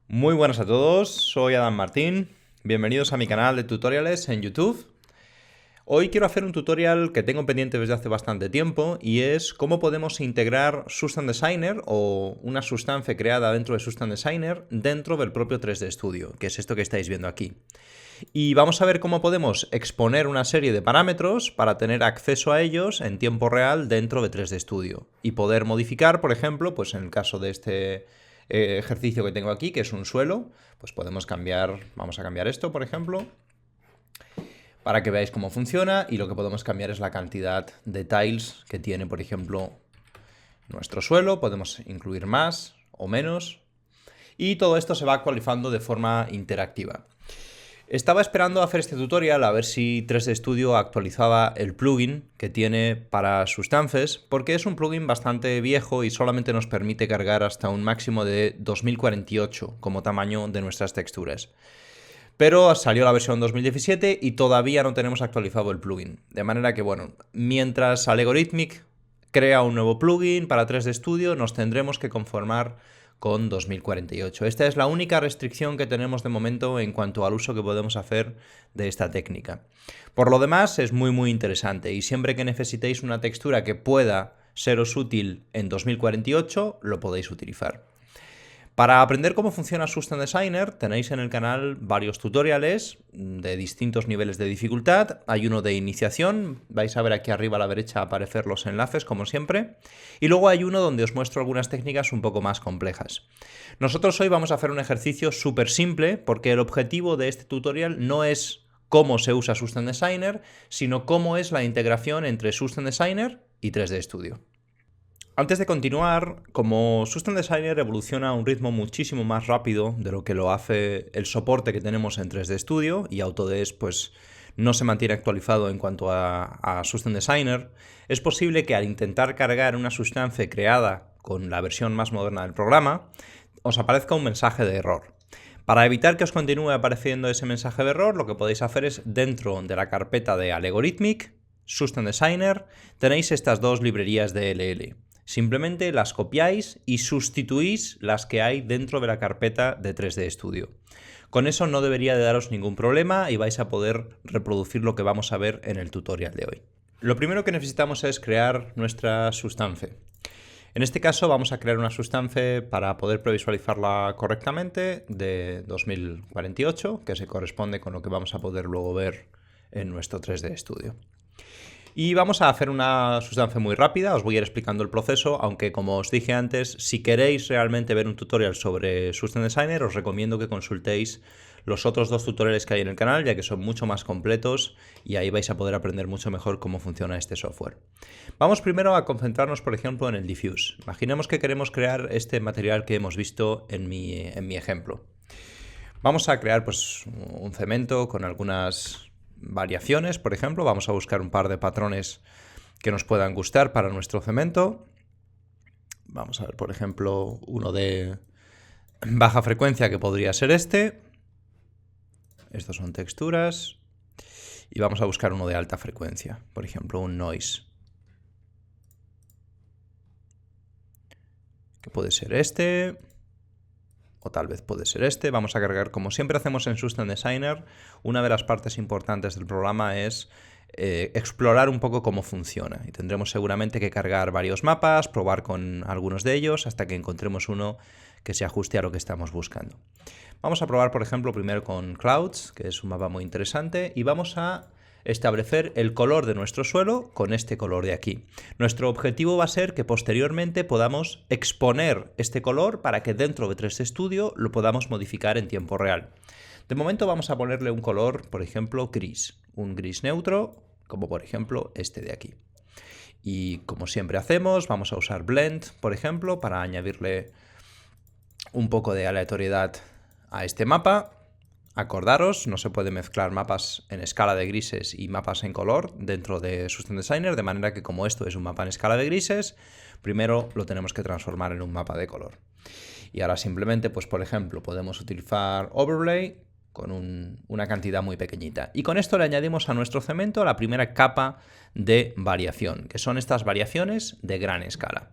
Muy buenas a todos, soy Adam Martín, bienvenidos a mi canal de tutoriales en YouTube. Hoy quiero hacer un tutorial que tengo pendiente desde hace bastante tiempo y es cómo podemos integrar Substance Designer o una sustancia creada dentro de Substance Designer dentro del propio 3D Studio, que es esto que estáis viendo aquí. Y vamos a ver cómo podemos exponer una serie de parámetros para tener acceso a ellos en tiempo real dentro de 3D Studio y poder modificar, por ejemplo, pues en el caso de este ejercicio que tengo aquí, que es un suelo, pues podemos cambiar, vamos a cambiar esto, por ejemplo, para que veáis cómo funciona, y lo que podemos cambiar es la cantidad de tiles que tiene, por ejemplo, nuestro suelo. Podemos incluir más o menos, y todo esto se va actualizando de forma interactiva. Estaba esperando hacer este tutorial a ver si 3D Studio actualizaba el plugin que tiene para Substances, porque es un plugin bastante viejo y solamente nos permite cargar hasta un máximo de 2048 como tamaño de nuestras texturas. Pero salió la versión 2017 y todavía no tenemos actualizado el plugin. De manera que, bueno, mientras Allegorithmic crea un nuevo plugin para 3D Studio, nos tendremos que conformar con 2048. Esta es la única restricción que tenemos de momento en cuanto al uso que podemos hacer de esta técnica. Por lo demás, es muy interesante, y siempre que necesitéis una textura que pueda seros útil en 2048, lo podéis utilizar. Para aprender cómo funciona Substance Designer tenéis en el canal varios tutoriales de distintos niveles de dificultad. Hay uno de iniciación, vais a ver aquí arriba a la derecha aparecer los enlaces como siempre. Y luego hay uno donde os muestro algunas técnicas un poco más complejas. Nosotros hoy vamos a hacer un ejercicio súper simple porque el objetivo de este tutorial no es cómo se usa Substance Designer, sino cómo es la integración entre Substance Designer y 3D Studio. Antes de continuar, como Substance Designer evoluciona a un ritmo muchísimo más rápido de lo que lo hace el soporte que tenemos en 3D Studio, y Autodesk pues no se mantiene actualizado en cuanto a Substance Designer, es posible que al intentar cargar una sustancia creada con la versión más moderna del programa, os aparezca un mensaje de error. Para evitar que os continúe apareciendo ese mensaje de error, lo que podéis hacer es, dentro de la carpeta de Allegorithmic, Substance Designer, tenéis estas dos librerías de LL. Simplemente las copiáis y sustituís las que hay dentro de la carpeta de 3D Studio. Con eso no debería de daros ningún problema y vais a poder reproducir lo que vamos a ver en el tutorial de hoy. Lo primero que necesitamos es crear nuestra sustancia. En este caso vamos a crear una sustancia para poder previsualizarla correctamente de 2048, que se corresponde con lo que vamos a poder luego ver en nuestro 3D Studio. Y vamos a hacer una sustancia muy rápida, os voy a ir explicando el proceso, aunque como os dije antes, si queréis realmente ver un tutorial sobre Substance Designer, os recomiendo que consultéis los otros dos tutoriales que hay en el canal, ya que son mucho más completos y ahí vais a poder aprender mucho mejor cómo funciona este software. Vamos primero a concentrarnos, por ejemplo, en el diffuse. Imaginemos que queremos crear este material que hemos visto en mi ejemplo. Vamos a crear pues un cemento con algunas variaciones. Por ejemplo, vamos a buscar un par de patrones que nos puedan gustar para nuestro cemento. Vamos a ver, por ejemplo, uno de baja frecuencia, que podría ser este. Estos son texturas. Y vamos a buscar uno de alta frecuencia, por ejemplo, un noise, que puede ser este, o tal vez puede ser este. Vamos a cargar, como siempre hacemos en Substance Designer, una de las partes importantes del programa es explorar un poco cómo funciona, y tendremos seguramente que cargar varios mapas, probar con algunos de ellos hasta que encontremos uno que se ajuste a lo que estamos buscando. Vamos a probar, por ejemplo, primero con Clouds, que es un mapa muy interesante, y vamos a establecer el color de nuestro suelo con este color de aquí. Nuestro objetivo va a ser que posteriormente podamos exponer este color para que dentro de 3D Studio lo podamos modificar en tiempo real. De momento vamos a ponerle un color, por ejemplo, gris, un gris neutro, como por ejemplo este de aquí. Y como siempre hacemos, vamos a usar Blend, por ejemplo, para añadirle un poco de aleatoriedad a este mapa. Acordaros, no se puede mezclar mapas en escala de grises y mapas en color dentro de Substance Designer, de manera que como esto es un mapa en escala de grises, primero lo tenemos que transformar en un mapa de color. Y ahora simplemente, pues por ejemplo, podemos utilizar Overlay con una cantidad muy pequeñita. Y con esto le añadimos a nuestro cemento la primera capa de variación, que son estas variaciones de gran escala.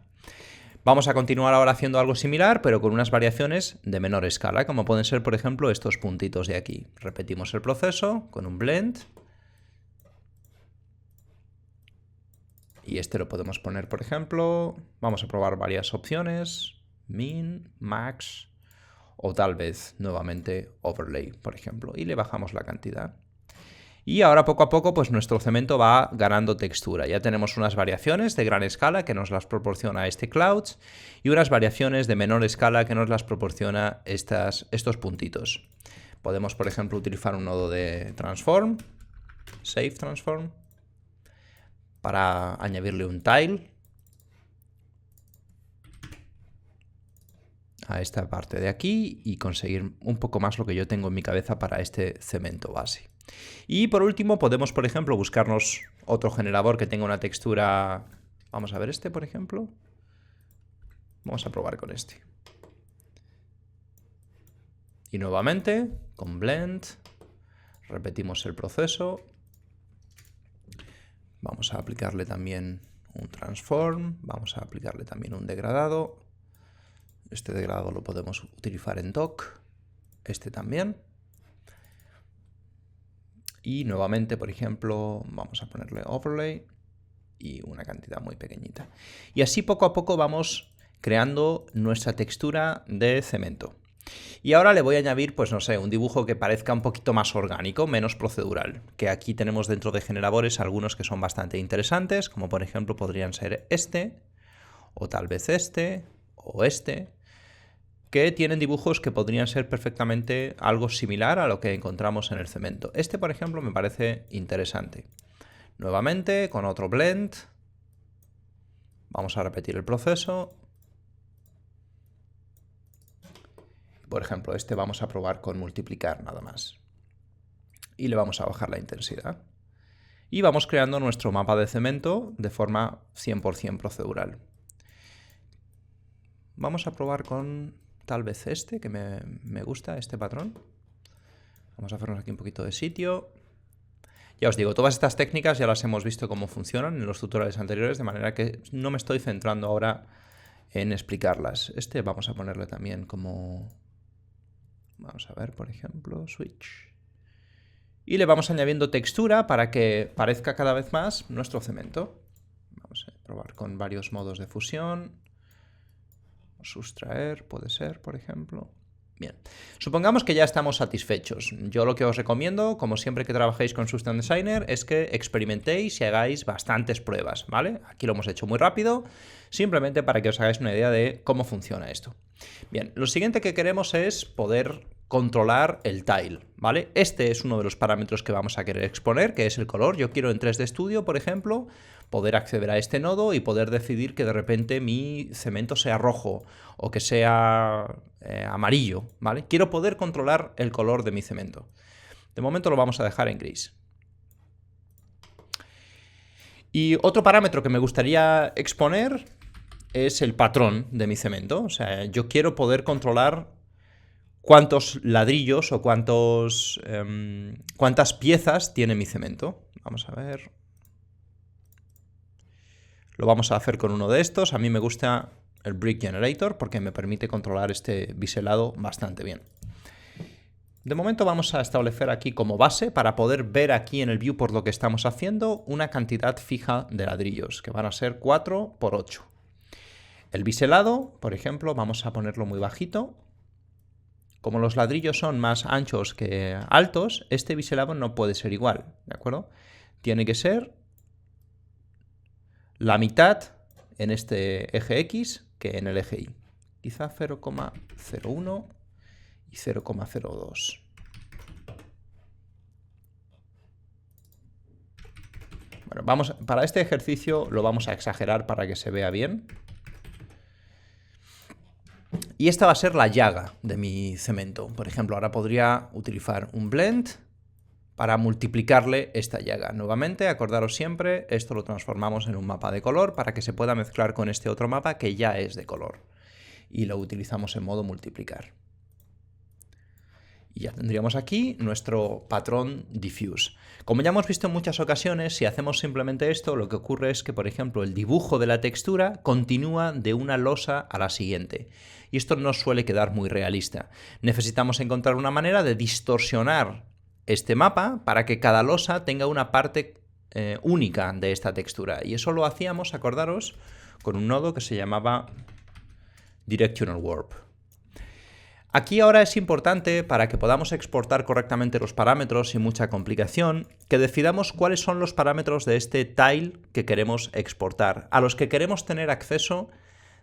Vamos a continuar ahora haciendo algo similar, pero con unas variaciones de menor escala, como pueden ser, por ejemplo, estos puntitos de aquí. Repetimos el proceso con un blend. Y este lo podemos poner, por ejemplo, vamos a probar varias opciones, min, max, o tal vez nuevamente overlay, por ejemplo, y le bajamos la cantidad. Y ahora poco a poco pues nuestro cemento va ganando textura. Ya tenemos unas variaciones de gran escala que nos las proporciona este Clouds y unas variaciones de menor escala que nos las proporciona estos puntitos. Podemos, por ejemplo, utilizar un nodo de transform, save transform, para añadirle un tile a esta parte de aquí y conseguir un poco más lo que yo tengo en mi cabeza para este cemento base. Y por último podemos, por ejemplo, buscarnos otro generador que tenga una textura... Vamos a ver este, por ejemplo. Vamos a probar con este. Y nuevamente, con Blend, repetimos el proceso. Vamos a aplicarle también un Transform, vamos a aplicarle también un degradado. Este degradado lo podemos utilizar en dock, este también. Y nuevamente, por ejemplo, vamos a ponerle overlay y una cantidad muy pequeñita. Y así poco a poco vamos creando nuestra textura de cemento. Y ahora le voy a añadir, pues no sé, un dibujo que parezca un poquito más orgánico, menos procedural. Que aquí tenemos dentro de generadores algunos que son bastante interesantes, como por ejemplo podrían ser este, o tal vez este, o este, que tienen dibujos que podrían ser perfectamente algo similar a lo que encontramos en el cemento. Este, por ejemplo, me parece interesante. Nuevamente, con otro blend, vamos a repetir el proceso. Por ejemplo, este vamos a probar con multiplicar nada más. Y le vamos a bajar la intensidad. Y vamos creando nuestro mapa de cemento de forma 100% procedural. Vamos a probar con tal vez este, que me gusta, este patrón. Vamos a hacernos aquí un poquito de sitio. Ya os digo, todas estas técnicas ya las hemos visto cómo funcionan en los tutoriales anteriores, de manera que no me estoy centrando ahora en explicarlas. Este vamos a ponerle también como... Vamos a ver, por ejemplo, switch. Y le vamos añadiendo textura para que parezca cada vez más nuestro cemento. Vamos a probar con varios modos de fusión. Sustraer, puede ser, por ejemplo. Bien, supongamos que ya estamos satisfechos. Yo lo que os recomiendo, como siempre que trabajéis con Substance Designer, es que experimentéis y hagáis bastantes pruebas, ¿vale? Aquí lo hemos hecho muy rápido, simplemente para que os hagáis una idea de cómo funciona esto. Bien, lo siguiente que queremos es poder controlar el tile, ¿vale? Este es uno de los parámetros que vamos a querer exponer, que es el color. Yo quiero en 3D Studio, por ejemplo, poder acceder a este nodo y poder decidir que de repente mi cemento sea rojo o que sea amarillo, ¿vale? Quiero poder controlar el color de mi cemento. De momento lo vamos a dejar en gris. Y otro parámetro que me gustaría exponer es el patrón de mi cemento. O sea, yo quiero poder controlar cuántos ladrillos o cuántas piezas tiene mi cemento. Vamos a ver. Lo vamos a hacer con uno de estos. A mí me gusta el Brick Generator porque me permite controlar este biselado bastante bien. De momento vamos a establecer aquí como base, para poder ver aquí en el viewport lo que estamos haciendo, una cantidad fija de ladrillos, que van a ser 4 por 8. El biselado, por ejemplo, vamos a ponerlo muy bajito. Como los ladrillos son más anchos que altos, este biselado no puede ser igual, ¿de acuerdo? Tiene que ser la mitad en este eje X que en el eje Y. Quizá 0,01 y 0,02. Bueno, para este ejercicio lo vamos a exagerar para que se vea bien. Y esta va a ser la llaga de mi cemento. Por ejemplo, ahora podría utilizar un blend para multiplicarle esta llaga. Nuevamente, acordaros siempre, esto lo transformamos en un mapa de color para que se pueda mezclar con este otro mapa que ya es de color. Y lo utilizamos en modo multiplicar. Y ya tendríamos aquí nuestro patrón diffuse. Como ya hemos visto en muchas ocasiones, si hacemos simplemente esto, lo que ocurre es que, por ejemplo, el dibujo de la textura continúa de una losa a la siguiente. Y esto no suele quedar muy realista. Necesitamos encontrar una manera de distorsionar este mapa para que cada losa tenga una parte única de esta textura. Y eso lo hacíamos, acordaros, con un nodo que se llamaba Directional Warp. Aquí ahora es importante, para que podamos exportar correctamente los parámetros sin mucha complicación, que decidamos cuáles son los parámetros de este tile que queremos exportar, a los que queremos tener acceso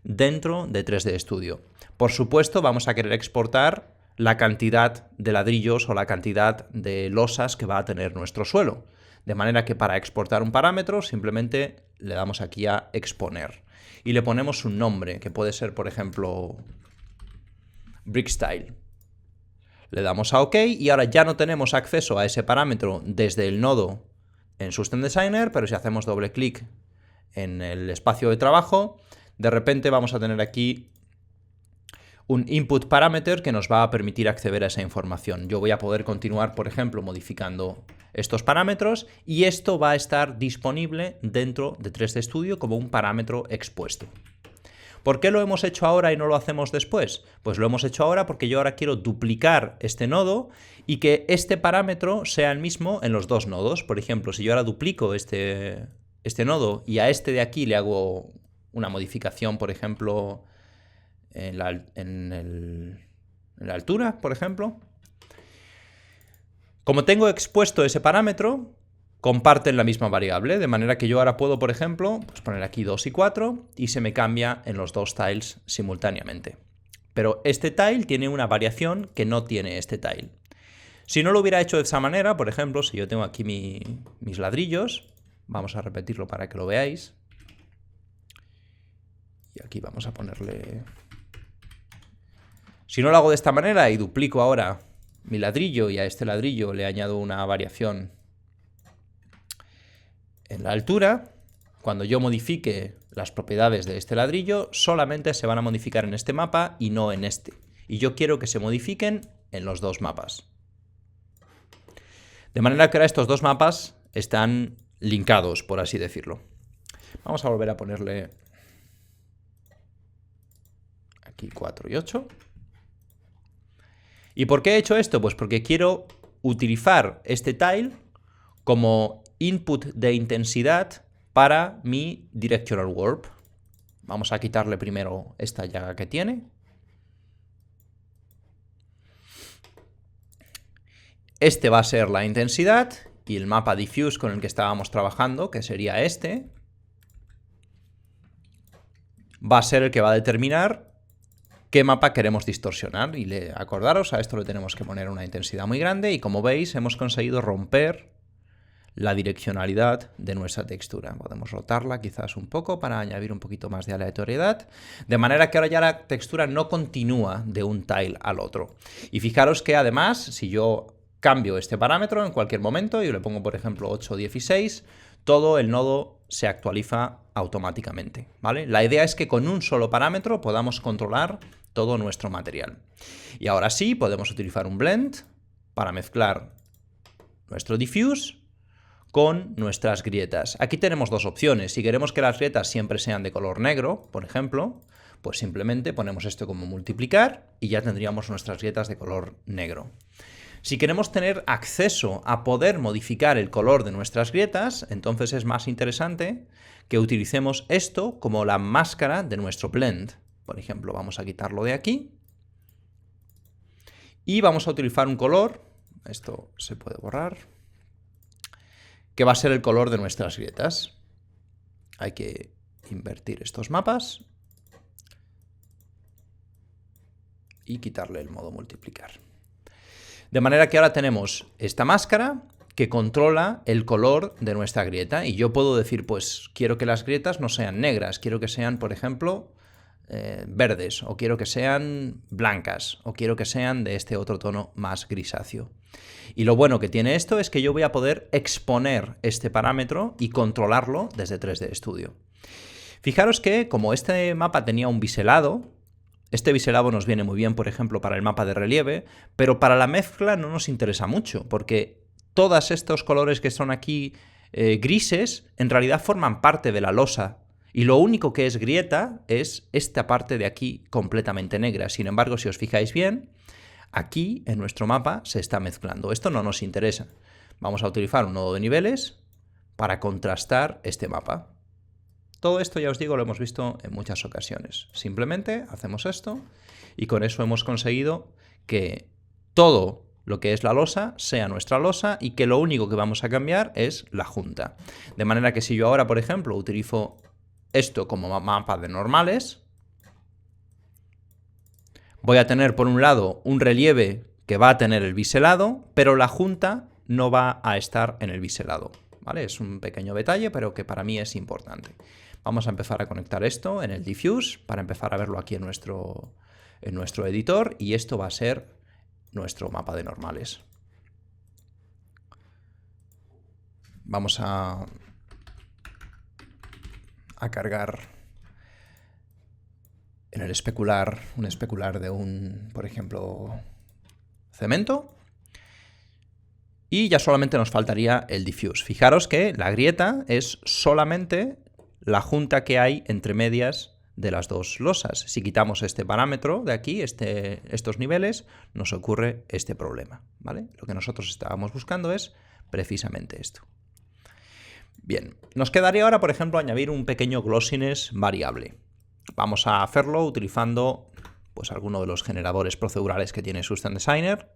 dentro de 3D Studio. Por supuesto, vamos a querer exportar la cantidad de ladrillos o la cantidad de losas que va a tener nuestro suelo. De manera que para exportar un parámetro simplemente le damos aquí a exponer y le ponemos un nombre, que puede ser, por ejemplo, BrickStyle. Le damos a OK y ahora ya no tenemos acceso a ese parámetro desde el nodo en System Designer, pero si hacemos doble clic en el espacio de trabajo, de repente vamos a tener aquí un input parameter que nos va a permitir acceder a esa información. Yo voy a poder continuar, por ejemplo, modificando estos parámetros y esto va a estar disponible dentro de 3D Studio como un parámetro expuesto. ¿Por qué lo hemos hecho ahora y no lo hacemos después? Pues lo hemos hecho ahora porque yo ahora quiero duplicar este nodo y que este parámetro sea el mismo en los dos nodos. Por ejemplo, si yo ahora duplico este nodo y a este de aquí le hago una modificación, por ejemplo, en la altura, por ejemplo. Como tengo expuesto ese parámetro, comparten la misma variable, de manera que yo ahora puedo, por ejemplo, pues poner aquí 2 y 4 y se me cambia en los dos tiles simultáneamente. Pero este tile tiene una variación que no tiene este tile. Si no lo hubiera hecho de esa manera, por ejemplo, si yo tengo aquí mis ladrillos, vamos a repetirlo para que lo veáis. Y aquí vamos a ponerle... Si no lo hago de esta manera y duplico ahora mi ladrillo y a este ladrillo le añado una variación en la altura, cuando yo modifique las propiedades de este ladrillo, solamente se van a modificar en este mapa y no en este. Y yo quiero que se modifiquen en los dos mapas. De manera que ahora estos dos mapas están linkados, por así decirlo. Vamos a volver a ponerle aquí 4 y 8. ¿Y por qué he hecho esto? Pues porque quiero utilizar este tile como input de intensidad para mi Directional Warp. Vamos a quitarle primero esta llaga que tiene. Este va a ser la intensidad y el mapa diffuse con el que estábamos trabajando, que sería este, va a ser el que va a determinar qué mapa queremos distorsionar. Y acordaros, a esto le tenemos que poner una intensidad muy grande y como veis hemos conseguido romper la direccionalidad de nuestra textura. Podemos rotarla quizás un poco para añadir un poquito más de aleatoriedad, de manera que ahora ya la textura no continúa de un tile al otro. Y fijaros que además, si yo cambio este parámetro en cualquier momento y le pongo por ejemplo 816, todo el nodo se actualiza automáticamente, ¿vale? La idea es que con un solo parámetro podamos controlar todo nuestro material. Y ahora sí, podemos utilizar un blend para mezclar nuestro diffuse con nuestras grietas. Aquí tenemos dos opciones. Si queremos que las grietas siempre sean de color negro, por ejemplo, pues simplemente ponemos esto como multiplicar y ya tendríamos nuestras grietas de color negro. Si queremos tener acceso a poder modificar el color de nuestras grietas, entonces es más interesante que utilicemos esto como la máscara de nuestro blend. Por ejemplo, vamos a quitarlo de aquí y vamos a utilizar un color, esto se puede borrar, que va a ser el color de nuestras grietas. Hay que invertir estos mapas y quitarle el modo multiplicar. De manera que ahora tenemos esta máscara que controla el color de nuestra grieta y yo puedo decir, pues quiero que las grietas no sean negras, quiero que sean, por ejemplo, verdes, o quiero que sean blancas, o quiero que sean de este otro tono más grisáceo. Y lo bueno que tiene esto es que yo voy a poder exponer este parámetro y controlarlo desde 3D Studio. Fijaros que como este mapa tenía un biselado, Este biselado nos viene muy bien, por ejemplo, para el mapa de relieve, pero para la mezcla no nos interesa mucho, porque todos estos colores que son aquí grises, en realidad forman parte de la losa, y lo único que es grieta es esta parte de aquí completamente negra. Sin embargo, si os fijáis bien, aquí en nuestro mapa se está mezclando. Esto no nos interesa. Vamos a utilizar un nodo de niveles para contrastar este mapa. Todo esto, ya os digo, lo hemos visto en muchas ocasiones. Simplemente hacemos esto y con eso hemos conseguido que todo lo que es la losa sea nuestra losa y que lo único que vamos a cambiar es la junta. De manera que si yo ahora, por ejemplo, utilizo esto como mapa de normales, voy a tener por un lado un relieve que va a tener el biselado, pero la junta no va a estar en el biselado, ¿vale? Es un pequeño detalle, pero que para mí es importante. Vamos a empezar a conectar esto en el diffuse para empezar a verlo aquí en nuestro editor, y esto va a ser nuestro mapa de normales. Vamos a cargar en el especular, un especular de por ejemplo, cemento. Y ya solamente nos faltaría el diffuse. Fijaros que la grieta es solamente la junta que hay entre medias de las dos losas. Si quitamos este parámetro de aquí, estos niveles, nos ocurre este problema, ¿vale? Lo que nosotros estábamos buscando es precisamente esto. Bien, nos quedaría ahora, por ejemplo, añadir un pequeño glossiness variable. Vamos a hacerlo utilizando pues alguno de los generadores procedurales que tiene Substance Designer.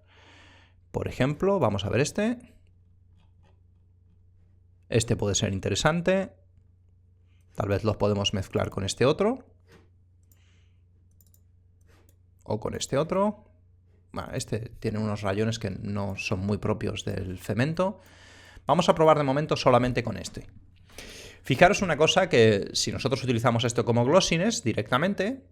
Por ejemplo, vamos a ver este. Este puede ser interesante. Tal vez los podemos mezclar con este otro. O con este otro. Bueno, este tiene unos rayones que no son muy propios del cemento. Vamos a probar de momento solamente con este. Fijaros una cosa, que si nosotros utilizamos esto como glossiness directamente,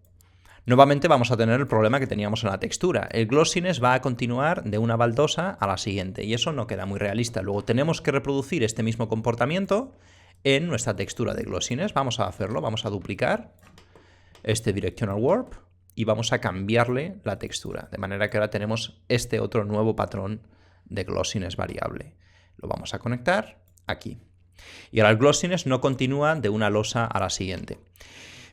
nuevamente vamos a tener el problema que teníamos en la textura. El glossiness va a continuar de una baldosa a la siguiente y eso no queda muy realista. Luego tenemos que reproducir este mismo comportamiento en nuestra textura de glossiness. Vamos a hacerlo, vamos a duplicar este directional warp y vamos a cambiarle la textura. De manera que ahora tenemos este otro nuevo patrón de glossiness variable. Lo vamos a conectar aquí. Y ahora el glossiness no continúa de una losa a la siguiente.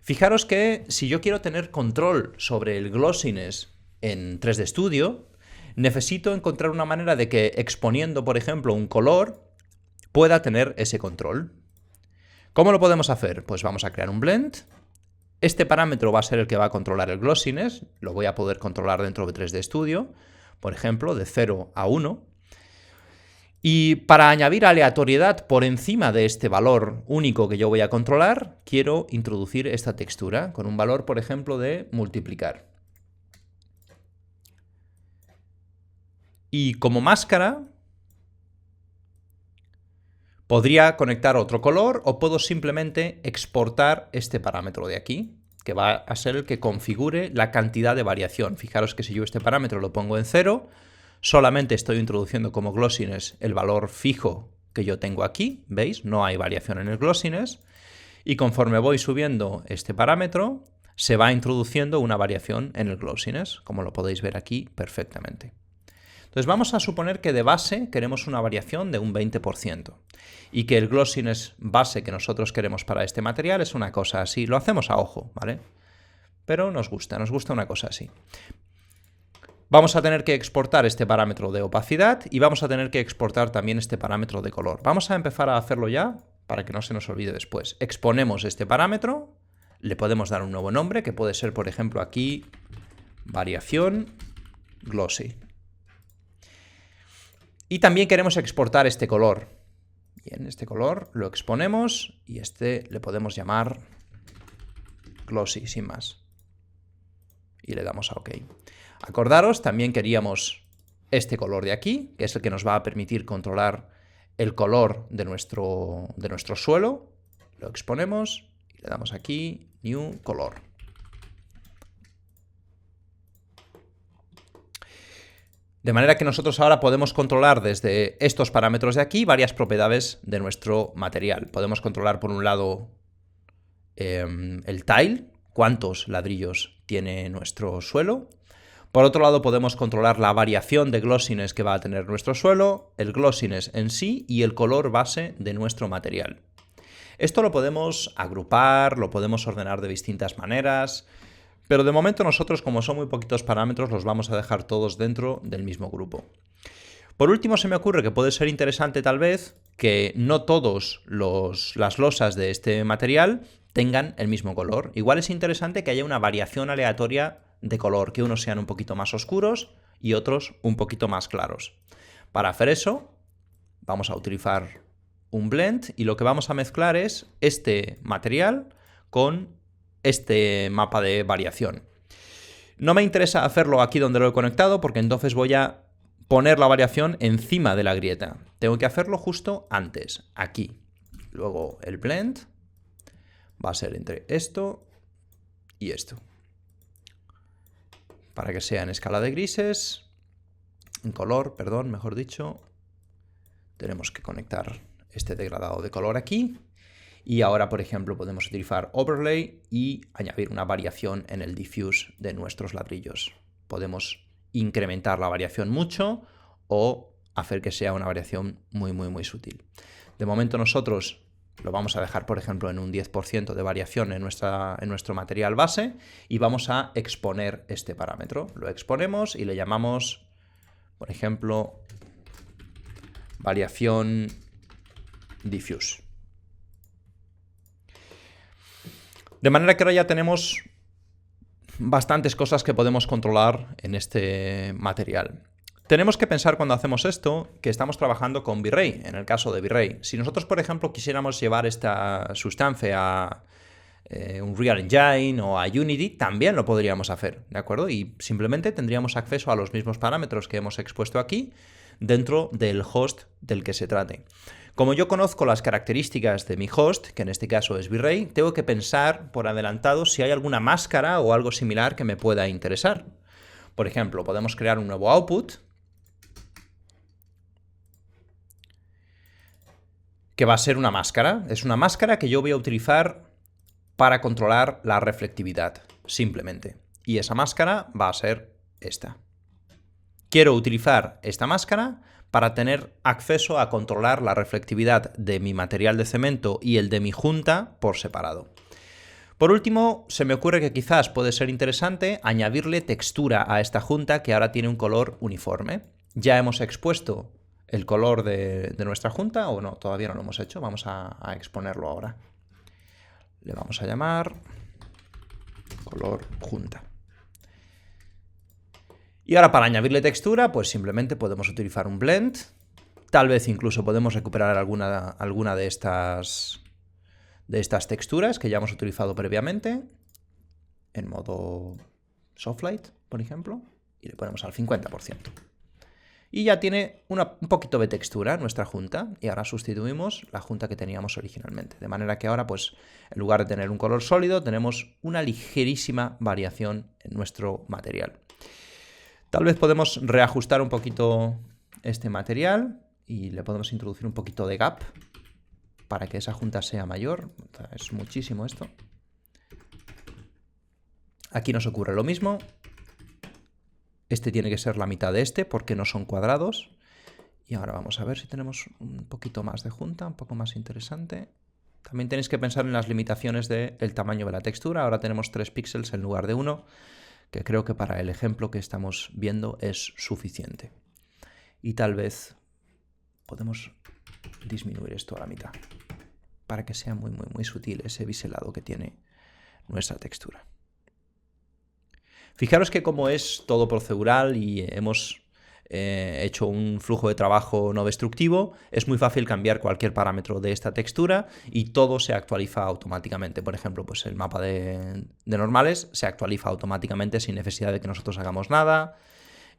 Fijaros que si yo quiero tener control sobre el glossiness en 3D Studio, necesito encontrar una manera de que exponiendo, por ejemplo, un color, pueda tener ese control. ¿Cómo lo podemos hacer? Pues vamos a crear un blend. Este parámetro va a ser el que va a controlar el glossiness. Lo voy a poder controlar dentro de 3D Studio, por ejemplo, de 0 a 1. Y para añadir aleatoriedad por encima de este valor único que yo voy a controlar, quiero introducir esta textura con un valor, por ejemplo, de multiplicar. Y como máscara, podría conectar otro color o puedo simplemente exportar este parámetro de aquí, que va a ser el que configure la cantidad de variación. Fijaros que si yo este parámetro lo pongo en 0, solamente estoy introduciendo como glossiness el valor fijo que yo tengo aquí, ¿veis? No hay variación en el glossiness. Y conforme voy subiendo este parámetro, se va introduciendo una variación en el glossiness, como lo podéis ver aquí perfectamente. Entonces vamos a suponer que de base queremos una variación de un 20% y que el glossiness base que nosotros queremos para este material es una cosa así. Lo hacemos a ojo, ¿vale? Pero nos gusta una cosa así. Vamos a tener que exportar este parámetro de opacidad y vamos a tener que exportar también este parámetro de color. Vamos a empezar a hacerlo ya para que no se nos olvide después. Exponemos este parámetro, le podemos dar un nuevo nombre que puede ser, por ejemplo, aquí variación glossy. Y también queremos exportar este color. Bien, este color lo exponemos y este le podemos llamar glossy, sin más. Y le damos a OK. Acordaros, también queríamos este color de aquí, que es el que nos va a permitir controlar el color de nuestro suelo. Lo exponemos y le damos aquí New Color. De manera que nosotros ahora podemos controlar desde estos parámetros de aquí varias propiedades de nuestro material. Podemos controlar por un lado el tile, cuántos ladrillos tiene nuestro suelo. Por otro lado, podemos controlar la variación de glossiness que va a tener nuestro suelo, el glossiness en sí y el color base de nuestro material. Esto lo podemos agrupar, lo podemos ordenar de distintas maneras, pero de momento nosotros, como son muy poquitos parámetros, los vamos a dejar todos dentro del mismo grupo. Por último, se me ocurre que puede ser interesante tal vez que no todas las losas de este material tengan el mismo color. Igual es interesante que haya una variación aleatoria de color, que unos sean un poquito más oscuros y otros un poquito más claros. Para hacer eso, vamos a utilizar un blend y lo que vamos a mezclar es este material con este mapa de variación. No me interesa hacerlo aquí donde lo he conectado porque entonces voy a poner la variación encima de la grieta. Tengo que hacerlo justo antes, aquí. Luego el blend va a ser entre esto y esto. Para que sea en escala de grises, en color, perdón, mejor dicho, tenemos que conectar este degradado de color aquí. Y ahora, por ejemplo, podemos utilizar Overlay y añadir una variación en el diffuse de nuestros ladrillos. Podemos incrementar la variación mucho o hacer que sea una variación muy sutil. De momento nosotros lo vamos a dejar, por ejemplo, en un 10% de variación en nuestro material base y vamos a exponer este parámetro. Lo exponemos y le llamamos, por ejemplo, variación diffuse. De manera que ahora ya tenemos bastantes cosas que podemos controlar en este material. Tenemos que pensar cuando hacemos esto que estamos trabajando con V-Ray, en el caso de V-Ray. Si nosotros, por ejemplo, quisiéramos llevar esta sustancia a Unreal Engine o a Unity, también lo podríamos hacer, ¿de acuerdo? Y simplemente tendríamos acceso a los mismos parámetros que hemos expuesto aquí dentro del host del que se trate. Como yo conozco las características de mi host, que en este caso es V-Ray, tengo que pensar por adelantado si hay alguna máscara o algo similar que me pueda interesar. Por ejemplo, podemos crear un nuevo output que va a ser una máscara. Es una máscara que yo voy a utilizar para controlar la reflectividad, simplemente. Y esa máscara va a ser esta. Quiero utilizar esta máscara para tener acceso a controlar la reflectividad de mi material de cemento y el de mi junta por separado. Por último, se me ocurre que quizás puede ser interesante añadirle textura a esta junta que ahora tiene un color uniforme. Ya hemos expuesto el color de nuestra junta, o no, todavía no lo hemos hecho, vamos a exponerlo ahora. Le vamos a llamar color junta. Y ahora para añadirle textura, pues simplemente podemos utilizar un blend. Tal vez incluso podemos recuperar alguna de estas texturas que ya hemos utilizado previamente en modo Softlight, por ejemplo, y le ponemos al 50%. Y ya tiene un poquito de textura nuestra junta, y ahora sustituimos la junta que teníamos originalmente. De manera que ahora, pues, en lugar de tener un color sólido, tenemos una ligerísima variación en nuestro material. Tal vez podemos reajustar un poquito este material y le podemos introducir un poquito de gap para que esa junta sea mayor. O sea, es muchísimo esto. Aquí nos ocurre lo mismo. Este tiene que ser la mitad de este porque no son cuadrados. Y ahora vamos a ver si tenemos un poquito más de junta, un poco más interesante. También tenéis que pensar en las limitaciones del tamaño de la textura. Ahora tenemos 3 píxeles en lugar de 1, que creo que para el ejemplo que estamos viendo es suficiente. Y tal vez podemos disminuir esto a la mitad para que sea muy sutil ese biselado que tiene nuestra textura. Fijaros que como es todo procedural y hemos hecho un flujo de trabajo no destructivo, es muy fácil cambiar cualquier parámetro de esta textura y todo se actualiza automáticamente. Por ejemplo, pues el mapa de normales se actualiza automáticamente sin necesidad de que nosotros hagamos nada.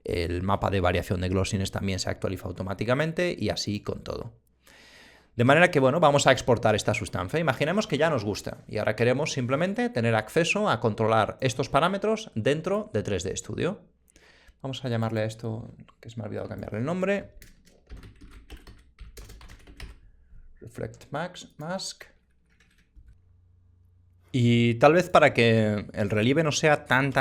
El mapa de variación de glossiness también se actualiza automáticamente y así con todo. De manera que, bueno, vamos a exportar esta sustancia. Imaginemos que ya nos gusta y ahora queremos simplemente tener acceso a controlar estos parámetros dentro de 3D Studio. Vamos a llamarle a esto, que se me ha olvidado cambiarle el nombre. Reflect Mask. Y tal vez para que el relieve no sea tan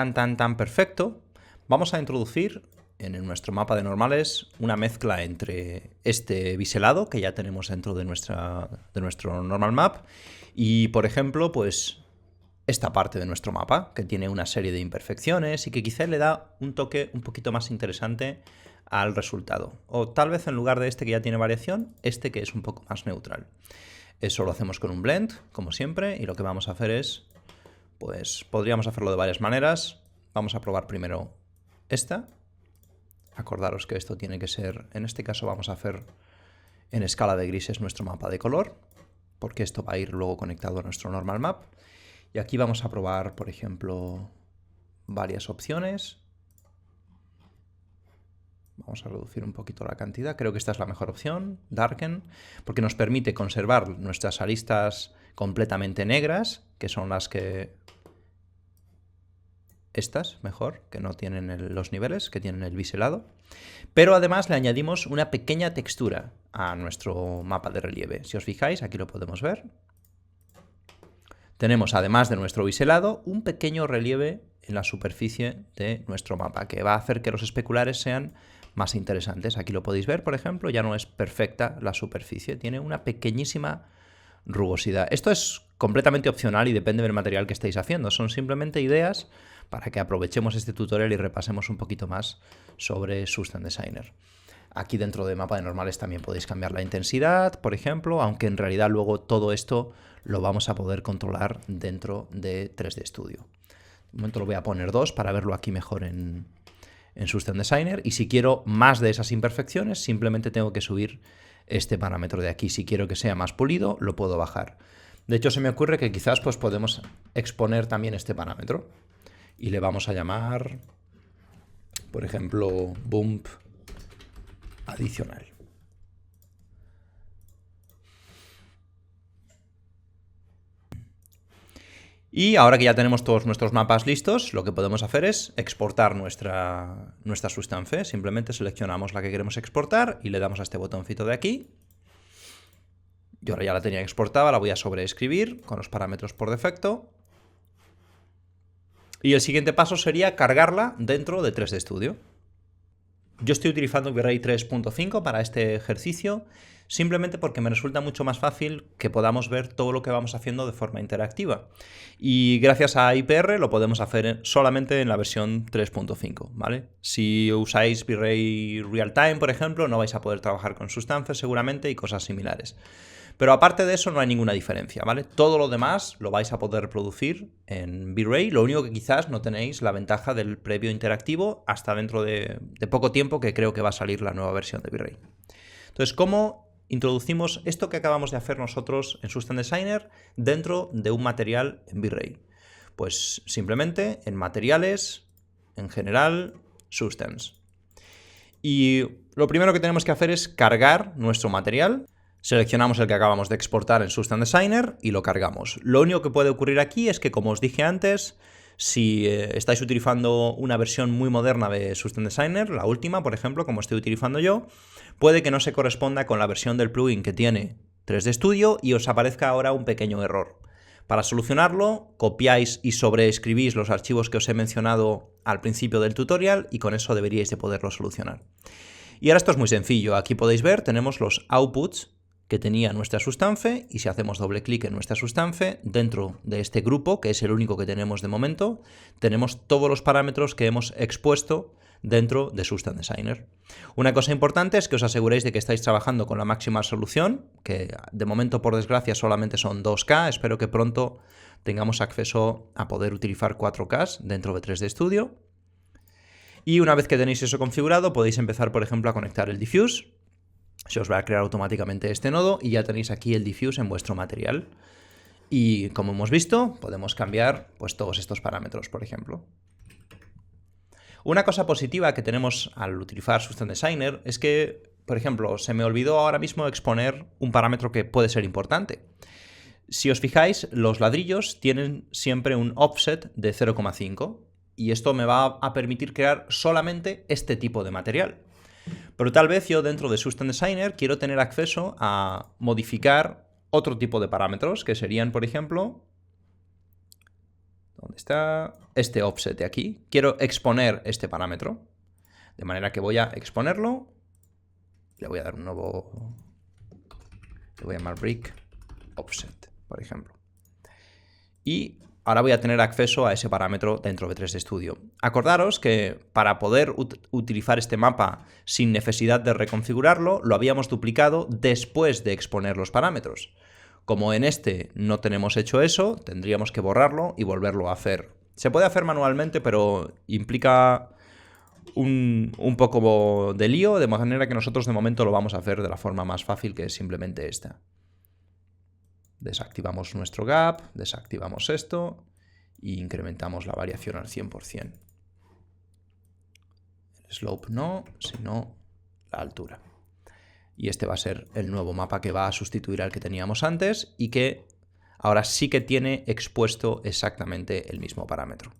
perfecto, vamos a introducir en nuestro mapa de normales una mezcla entre este biselado que ya tenemos dentro de nuestro normal map y, por ejemplo, pues esta parte de nuestro mapa que tiene una serie de imperfecciones y que quizá le da un toque un poquito más interesante al resultado. O tal vez en lugar de este que ya tiene variación, este que es un poco más neutral. Eso lo hacemos con un blend, como siempre, y lo que vamos a hacer es, pues podríamos hacerlo de varias maneras. Vamos a probar primero esta. Acordaros que esto tiene que ser, en este caso vamos a hacer en escala de grises nuestro mapa de color, porque esto va a ir luego conectado a nuestro normal map. Y aquí vamos a probar, por ejemplo, varias opciones. Vamos a reducir un poquito la cantidad. Creo que esta es la mejor opción, Darken, porque nos permite conservar nuestras aristas completamente negras, que son las que... Estas, mejor, que no tienen los niveles, que tienen el biselado. Pero además le añadimos una pequeña textura a nuestro mapa de relieve. Si os fijáis, aquí lo podemos ver. Tenemos, además de nuestro biselado, un pequeño relieve en la superficie de nuestro mapa, que va a hacer que los especulares sean más interesantes. Aquí lo podéis ver, por ejemplo, ya no es perfecta la superficie, tiene una pequeñísima rugosidad. Esto es completamente opcional y depende del material que estéis haciendo. Son simplemente ideas para que aprovechemos este tutorial y repasemos un poquito más sobre Substance Designer. Aquí dentro de mapa de normales también podéis cambiar la intensidad, por ejemplo, aunque en realidad luego todo esto lo vamos a poder controlar dentro de 3D Studio. De momento lo voy a poner 2 para verlo aquí mejor en Substance Designer, y si quiero más de esas imperfecciones simplemente tengo que subir este parámetro de aquí. Si quiero que sea más pulido lo puedo bajar. De hecho se me ocurre que quizás pues podemos exponer también este parámetro y le vamos a llamar, por ejemplo, bump adicional. Y ahora que ya tenemos todos nuestros mapas listos, lo que podemos hacer es exportar nuestra Substance. Simplemente seleccionamos la que queremos exportar y le damos a este botoncito de aquí. Yo ahora ya la tenía exportada, la voy a sobreescribir con los parámetros por defecto. Y el siguiente paso sería cargarla dentro de 3D Studio. Yo estoy utilizando V-Ray 3.5 para este ejercicio, simplemente porque me resulta mucho más fácil que podamos ver todo lo que vamos haciendo de forma interactiva. Y gracias a IPR lo podemos hacer solamente en la versión 3.5, ¿vale? Si usáis V-Ray Real-Time, por ejemplo, no vais a poder trabajar con Substance seguramente y cosas similares. Pero aparte de eso no hay ninguna diferencia, ¿vale? Todo lo demás lo vais a poder reproducir en V-Ray, lo único que quizás no tenéis la ventaja del previo interactivo hasta dentro de poco tiempo, que creo que va a salir la nueva versión de V-Ray. Entonces, ¿cómo introducimos esto que acabamos de hacer nosotros en Substance Designer dentro de un material en V-Ray? Pues simplemente en materiales, en general, Substance. Y lo primero que tenemos que hacer es cargar nuestro material. Seleccionamos el que acabamos de exportar en Substance Designer y lo cargamos. Lo único que puede ocurrir aquí es que, como os dije antes, si estáis utilizando una versión muy moderna de Substance Designer, la última, por ejemplo, como estoy utilizando yo, puede que no se corresponda con la versión del plugin que tiene 3D Studio y os aparezca ahora un pequeño error. Para solucionarlo, copiáis y sobreescribís los archivos que os he mencionado al principio del tutorial y con eso deberíais de poderlo solucionar. Y ahora esto es muy sencillo. Aquí podéis ver, tenemos los outputs que tenía nuestra Substance, y si hacemos doble clic en nuestra Substance, dentro de este grupo, que es el único que tenemos de momento, tenemos todos los parámetros que hemos expuesto dentro de Substance Designer. Una cosa importante es que os aseguréis de que estáis trabajando con la máxima resolución, que de momento, por desgracia, solamente son 2K. Espero que pronto tengamos acceso a poder utilizar 4K dentro de 3D Studio. Y una vez que tenéis eso configurado, podéis empezar, por ejemplo, a conectar el diffuse. Se os va a crear automáticamente este nodo y ya tenéis aquí el diffuse en vuestro material. Y como hemos visto, podemos cambiar pues todos estos parámetros, por ejemplo. Una cosa positiva que tenemos al utilizar Substance Designer es que, por ejemplo, se me olvidó ahora mismo exponer un parámetro que puede ser importante. Si os fijáis, los ladrillos tienen siempre un offset de 0,5 y esto me va a permitir crear solamente este tipo de material. Pero tal vez yo dentro de Substance Designer quiero tener acceso a modificar otro tipo de parámetros, que serían, por ejemplo, ¿Dónde está? Este offset de aquí. Quiero exponer este parámetro. De manera que voy a exponerlo. Le voy a dar un nuevo... Le voy a llamar brick offset, por ejemplo. Y ahora voy a tener acceso a ese parámetro dentro de 3D Studio. Acordaros que para poder utilizar este mapa sin necesidad de reconfigurarlo, lo habíamos duplicado después de exponer los parámetros. Como en este no tenemos hecho eso, tendríamos que borrarlo y volverlo a hacer. Se puede hacer manualmente, pero implica un poco de lío, de manera que nosotros de momento lo vamos a hacer de la forma más fácil, que es simplemente esta. Desactivamos nuestro gap, desactivamos esto e incrementamos la variación al 100%. El slope no, sino la altura. Y este va a ser el nuevo mapa que va a sustituir al que teníamos antes y que ahora sí que tiene expuesto exactamente el mismo parámetro.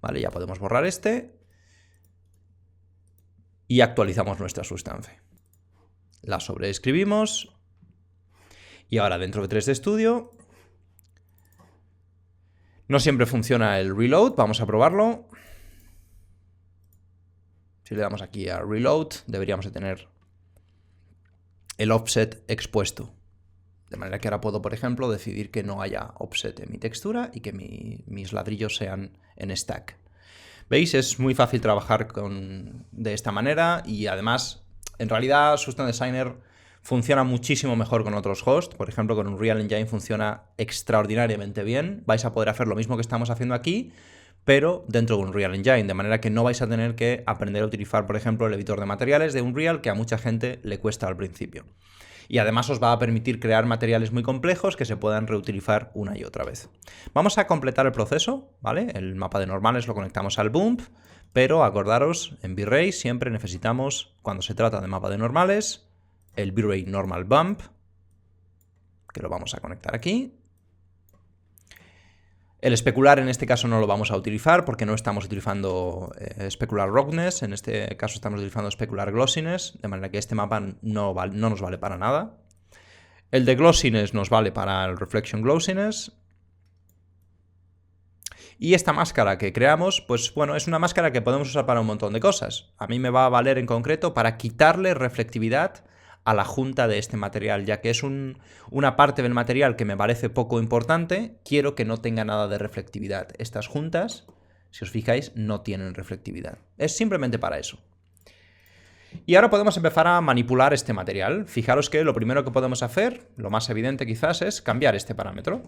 Vale, ya podemos borrar este y actualizamos nuestra sustancia. La sobreescribimos y ahora dentro de 3D Studio no siempre funciona el reload, vamos a probarlo. Si le damos aquí a reload, deberíamos de tener el offset expuesto. De manera que ahora puedo, por ejemplo, decidir que no haya offset en mi textura y que mis ladrillos sean en stack. ¿Veis? Es muy fácil trabajar de esta manera y además, en realidad, Substance Designer funciona muchísimo mejor con otros hosts. Por ejemplo, con Unreal Engine funciona extraordinariamente bien. Vais a poder hacer lo mismo que estamos haciendo aquí, pero dentro de Unreal Engine, de manera que no vais a tener que aprender a utilizar, por ejemplo, el editor de materiales de Unreal, que a mucha gente le cuesta al principio. Y además os va a permitir crear materiales muy complejos que se puedan reutilizar una y otra vez. Vamos a completar el proceso, ¿vale? El mapa de normales lo conectamos al bump, pero acordaros, en V-Ray siempre necesitamos, cuando se trata de mapa de normales, el V-Ray Normal Bump, que lo vamos a conectar aquí. El especular en este caso no lo vamos a utilizar porque no estamos utilizando specular roughness, en este caso estamos utilizando specular glossiness, de manera que este mapa no nos vale para nada. El de glossiness nos vale para el reflection glossiness. Y esta máscara que creamos, pues bueno, es una máscara que podemos usar para un montón de cosas. A mí me va a valer en concreto para quitarle reflectividad a la junta de este material, ya que es una parte del material que me parece poco importante, quiero que no tenga nada de reflectividad. Estas juntas, si os fijáis, no tienen reflectividad. Es simplemente para eso. Y ahora podemos empezar a manipular este material. Fijaros que lo primero que podemos hacer, lo más evidente quizás, es cambiar este parámetro.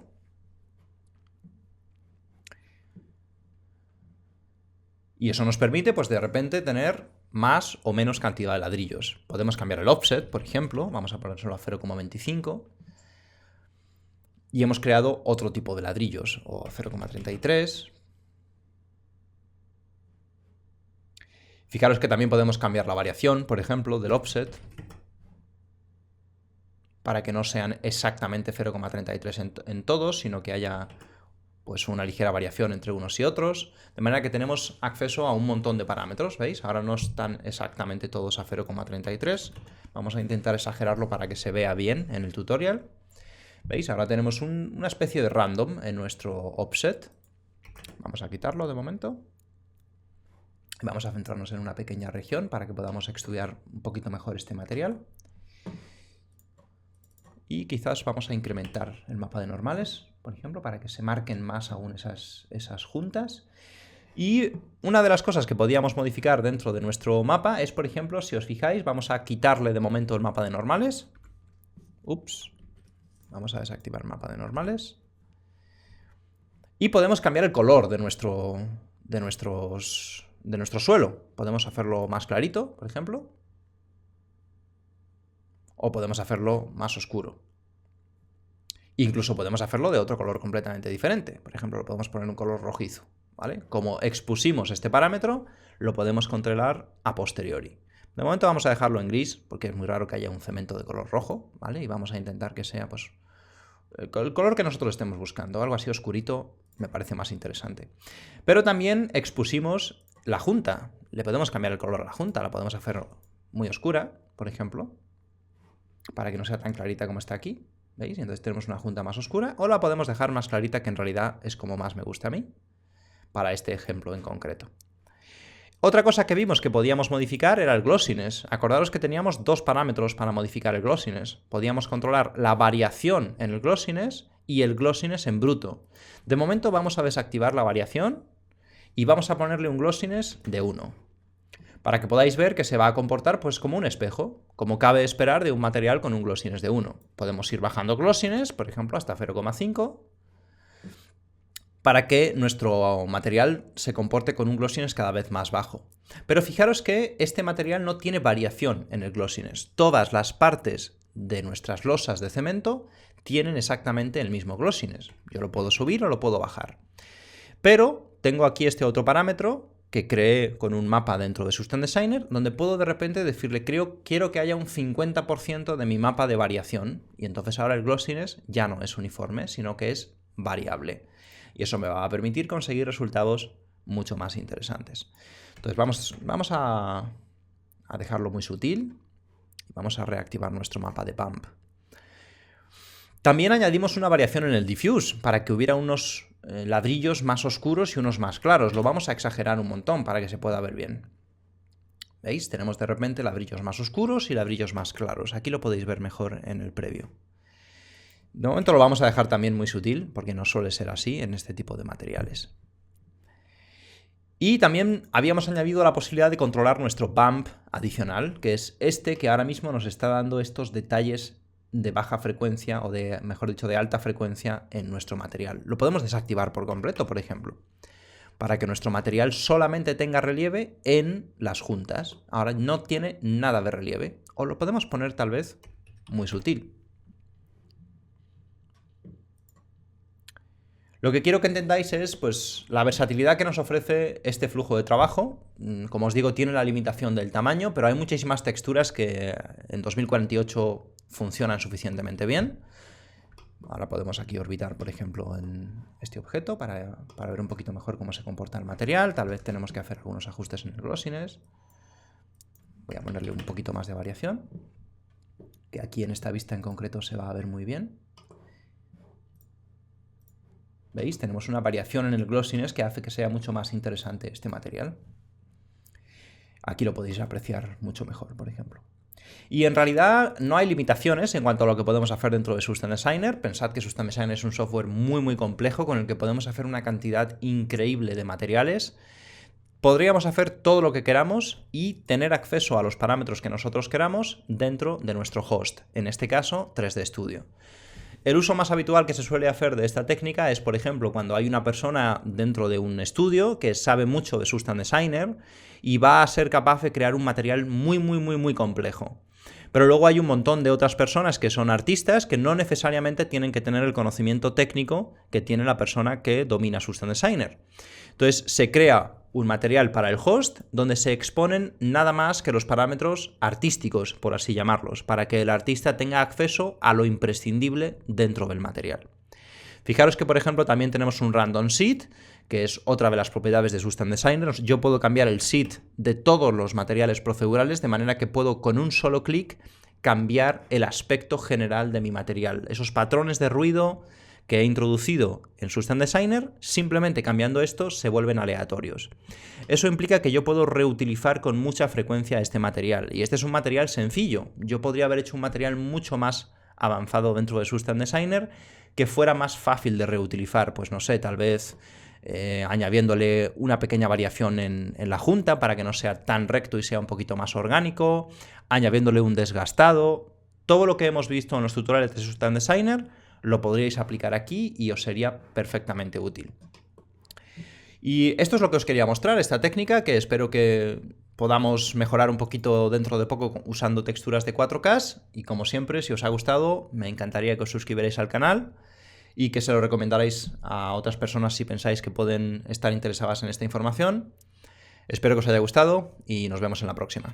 Y eso nos permite, pues de repente, tener más o menos cantidad de ladrillos. Podemos cambiar el offset, por ejemplo. Vamos a ponérselo a 0,25. Y hemos creado otro tipo de ladrillos, o 0,33. Fijaros que también podemos cambiar la variación, por ejemplo, del offset, para que no sean exactamente 0,33 en todos, sino que haya pues una ligera variación entre unos y otros, de manera que tenemos acceso a un montón de parámetros, ¿veis? Ahora no están exactamente todos a 0,33, vamos a intentar exagerarlo para que se vea bien en el tutorial. ¿Veis? Ahora tenemos una especie de random en nuestro offset. Vamos a quitarlo de momento. Vamos a centrarnos en una pequeña región para que podamos estudiar un poquito mejor este material. Y quizás vamos a incrementar el mapa de normales, por ejemplo, para que se marquen más aún esas juntas. Y una de las cosas que podíamos modificar dentro de nuestro mapa es, por ejemplo, si os fijáis, vamos a quitarle de momento el mapa de normales. Ups. Vamos a desactivar el mapa de normales. Y podemos cambiar el color de nuestro suelo. Podemos hacerlo más clarito, por ejemplo. O podemos hacerlo más oscuro. Incluso podemos hacerlo de otro color completamente diferente. Por ejemplo, lo podemos poner un color rojizo, ¿vale? Como expusimos este parámetro, lo podemos controlar a posteriori. De momento vamos a dejarlo en gris, porque es muy raro que haya un cemento de color rojo, ¿vale? Y vamos a intentar que sea, pues, el color que nosotros estemos buscando. Algo así oscurito me parece más interesante. Pero también expusimos la junta. Le podemos cambiar el color a la junta. La podemos hacer muy oscura, por ejemplo, para que no sea tan clarita como está aquí. ¿Veis? Entonces tenemos una junta más oscura. O la podemos dejar más clarita, que en realidad es como más me gusta a mí. para este ejemplo en concreto. Otra cosa que vimos que podíamos modificar era el glossiness. Acordaros que teníamos dos parámetros para modificar el glossiness. Podíamos controlar la variación en el glossiness y el glossiness en bruto. De momento vamos a desactivar la variación y vamos a ponerle un glossiness de 1. Para que podáis ver que se va a comportar pues como un espejo, como cabe esperar de un material con un glossiness de 1. Podemos ir bajando glossiness, por ejemplo, hasta 0,5, para que nuestro material se comporte con un glossiness cada vez más bajo. Pero fijaros que este material no tiene variación en el glossiness. Todas las partes de nuestras losas de cemento tienen exactamente el mismo glossiness. Yo lo puedo subir o lo puedo bajar. Pero tengo aquí este otro parámetro que creé con un mapa dentro de System Designer, donde puedo de repente decirle, quiero que haya un 50% de mi mapa de variación, y entonces ahora el glossiness ya no es uniforme, sino que es variable. Y eso me va a permitir conseguir resultados mucho más interesantes. Entonces vamos a dejarlo muy sutil y vamos a reactivar nuestro mapa de pump. También añadimos una variación en el diffuse para que hubiera unos ladrillos más oscuros y unos más claros. Lo vamos a exagerar un montón para que se pueda ver bien. ¿Veis? Tenemos de repente ladrillos más oscuros y ladrillos más claros. Aquí lo podéis ver mejor en el previo. De momento lo vamos a dejar también muy sutil, porque no suele ser así en este tipo de materiales. Y también habíamos añadido la posibilidad de controlar nuestro bump adicional, que es este que ahora mismo nos está dando estos detalles de baja frecuencia, o de, mejor dicho, de alta frecuencia en nuestro material. Lo podemos desactivar por completo, por ejemplo, para que nuestro material solamente tenga relieve en las juntas. Ahora no tiene nada de relieve. O lo podemos poner tal vez muy sutil. Lo que quiero que entendáis es pues, la versatilidad que nos ofrece este flujo de trabajo. Como os digo, tiene la limitación del tamaño, pero hay muchísimas texturas que en 2048 funcionan suficientemente bien. Ahora podemos aquí orbitar, por ejemplo, en este objeto para ver un poquito mejor cómo se comporta el material. Tal vez tenemos que hacer algunos ajustes en el glossiness. Voy a ponerle un poquito más de variación, que aquí en esta vista en concreto se va a ver muy bien. ¿Veis? Tenemos una variación en el glossiness que hace que sea mucho más interesante este material. Aquí lo podéis apreciar mucho mejor, por ejemplo. Y en realidad no hay limitaciones en cuanto a lo que podemos hacer dentro de System Designer. Pensad que System Designer es un software muy complejo con el que podemos hacer una cantidad increíble de materiales. Podríamos hacer todo lo que queramos y tener acceso a los parámetros que nosotros queramos dentro de nuestro host, en este caso 3D Studio. El uso más habitual que se suele hacer de esta técnica es, por ejemplo, cuando hay una persona dentro de un estudio que sabe mucho de System Designer y va a ser capaz de crear un material muy complejo. Pero luego hay un montón de otras personas que son artistas que no necesariamente tienen que tener el conocimiento técnico que tiene la persona que domina System Designer. Entonces se crea un material para el host donde se exponen nada más que los parámetros artísticos, por así llamarlos, para que el artista tenga acceso a lo imprescindible dentro del material. Fijaros que, por ejemplo, también tenemos un random seed, que es otra de las propiedades de System Designer. Yo puedo cambiar el seed de todos los materiales procedurales de manera que puedo con un solo clic cambiar el aspecto general de mi material. Esos patrones de ruido que he introducido en System Designer, simplemente cambiando estos se vuelven aleatorios. Eso implica que yo puedo reutilizar con mucha frecuencia este material, y este es un material sencillo. Yo podría haber hecho un material mucho más avanzado dentro de System Designer que fuera más fácil de reutilizar, pues no sé, tal vez añadiéndole una pequeña variación en la junta para que no sea tan recto y sea un poquito más orgánico, añadiéndole un desgastado. Todo lo que hemos visto en los tutoriales de System Designer lo podríais aplicar aquí y os sería perfectamente útil. Y esto es lo que os quería mostrar, esta técnica, que espero que podamos mejorar un poquito dentro de poco usando texturas de 4K. Y como siempre, si os ha gustado, me encantaría que os suscribierais al canal y que se lo recomendarais a otras personas si pensáis que pueden estar interesadas en esta información. Espero que os haya gustado y nos vemos en la próxima.